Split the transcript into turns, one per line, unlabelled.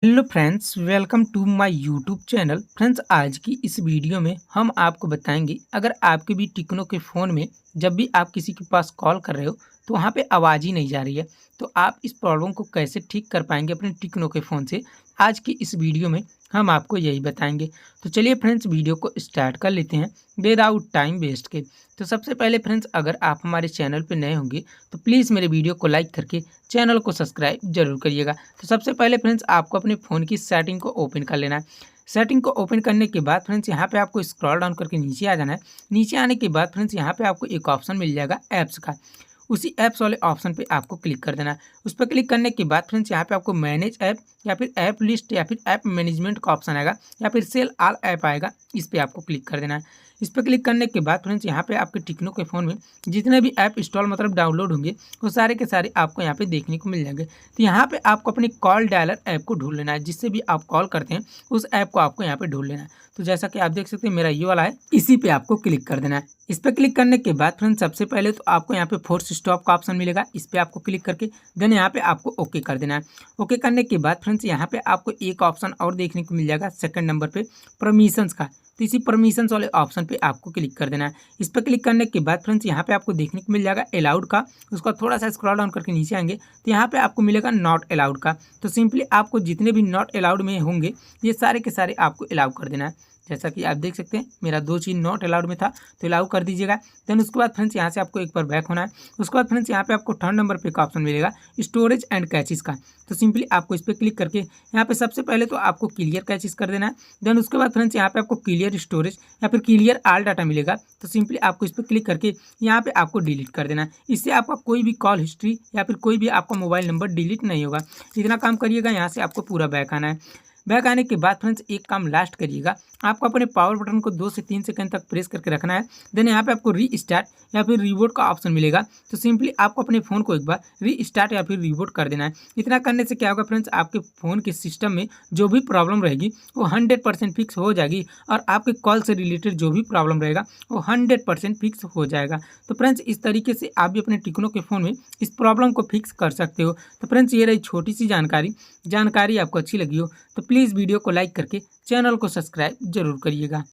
Hello friends, welcome to my YouTube channel. Friends, आज की इस वीडियो में हम आपको बताएंगे अगर आपके भी टेक्नो के फ़ोन में जब भी आप किसी के पास कॉल कर रहे हो तो वहाँ पे आवाज़ ही नहीं जा रही है, तो आप इस प्रॉब्लम को कैसे ठीक कर पाएंगे अपने टेक्नो के फ़ोन से। आज की इस वीडियो में हम आपको यही बताएंगे। तो चलिए फ्रेंड्स, वीडियो को स्टार्ट कर लेते हैं विदाउट टाइम वेस्ट के। तो सबसे पहले फ्रेंड्स, अगर आप हमारे चैनल पर नए होंगे तो प्लीज़ मेरे वीडियो को लाइक करके चैनल को सब्सक्राइब जरूर करिएगा। तो सबसे पहले फ्रेंड्स, आपको अपने फ़ोन की सेटिंग को ओपन कर लेना है। सेटिंग को ओपन करने के बाद फ्रेंड्स, यहाँ पे आपको स्क्रॉल डाउन करके नीचे आ जाना है। नीचे आने के बाद फ्रेंड्स, यहाँ पे आपको एक ऑप्शन मिल जाएगा ऐप्स का। उसी ऐप्स वाले ऑप्शन पे आपको क्लिक कर देना है। उस पर क्लिक करने के बाद फ्रेंड्स, यहाँ पे आपको मैनेज ऐप या फिर ऐप लिस्ट या फिर ऐप मैनेजमेंट का ऑप्शन आएगा या फिर सेल ऑल ऐप आएगा, इस पर आपको क्लिक कर देना है। इस पर क्लिक करने के बाद फ्रेंड्स, यहाँ पे आपके टेक्नो के फ़ोन में जितने भी ऐप इंस्टॉल मतलब डाउनलोड होंगे वो सारे के सारे आपको यहाँ पे देखने को मिल जाएंगे। तो यहाँ पे आपको अपनी कॉल डायलर ऐप को ढूंढ लेना है, जिससे भी आप कॉल करते हैं उस ऐप को आपको यहाँ पे ढूंढ लेना है। तो जैसा कि आप देख सकते हैं मेरा ये वाला है, इसी पे आपको क्लिक कर देना है। इस पर क्लिक करने के बाद फ्रेंड्स, सबसे पहले तो आपको यहाँ पे फोर्स स्टॉप का ऑप्शन मिलेगा, इस पर आपको क्लिक करके देन यहाँ पे आपको ओके कर देना है। ओके करने के बाद फ्रेंड्स, यहाँ पे आपको एक ऑप्शन और देखने को मिल जाएगा सेकंड नंबर पे, परमिशंस का। तो इसी परमिशंस वाले ऑप्शन पे आपको क्लिक कर देना है। इस पर क्लिक करने के बाद फ्रेंड्स, यहाँ पे आपको देखने को मिल जाएगा अलाउड का। उसका थोड़ा सा स्क्रॉल डाउन करके नीचे आएंगे तो यहाँ पे आपको मिलेगा नॉट अलाउड का। तो सिंपली आपको जितने भी नॉट अलाउड में होंगे ये सारे के सारे आपको अलाउ कर देना है। जैसा कि आप देख सकते हैं मेरा 2 चीज़ नॉट अलाउड में था, तो अलाउ कर दीजिएगा। देन उसके बाद फ्रेंड्स, यहाँ से आपको एक बार बैक होना है। उसके बाद फ्रेंड्स, यहाँ पे आपको थर्ड नंबर पे का ऑप्शन मिलेगा स्टोरेज एंड कैचेस का। तो सिंपली आपको इस पर क्लिक करके यहाँ पे सबसे पहले तो आपको क्लियर कैचेस कर देना है। देन उसके बाद फ्रेंड्स, यहाँ पे आपको क्लियर स्टोरेज या फिर क्लियर ऑल डाटा मिलेगा। तो सिंपली आपको इस पर क्लिक करके यहाँ पे आपको डिलीट कर देना है। इससे आपका कोई भी कॉल हिस्ट्री या फिर कोई भी आपका मोबाइल नंबर डिलीट नहीं होगा। इतना काम करिएगा। यहाँ से आपको पूरा बैक आना है। बैक आने के बाद फ्रेंड्स, एक काम लास्ट करिएगा, आपको अपने पावर बटन को 2 से 3 सेकंड तक प्रेस करके रखना है। देन यहाँ पे आपको रीस्टार्ट या फिर रिबूट का ऑप्शन मिलेगा। तो सिंपली आपको अपने फ़ोन को एक बार रीस्टार्ट या फिर रिबूट कर देना है। इतना करने से क्या होगा फ्रेंड्स, आपके फ़ोन के सिस्टम में जो भी प्रॉब्लम रहेगी वो 100% फिक्स हो जाएगी और आपके कॉल से रिलेटेड जो भी प्रॉब्लम रहेगा वो 100% फिक्स हो जाएगा। तो फ्रेंड्स, इस तरीके से आप भी अपने टेक्नो के फ़ोन में इस प्रॉब्लम को फिक्स कर सकते हो। तो फ्रेंड्स, ये रही छोटी सी जानकारी आपको अच्छी लगी हो तो प्लीज़ वीडियो को लाइक करके चैनल को सब्सक्राइब जरूर करिएगा।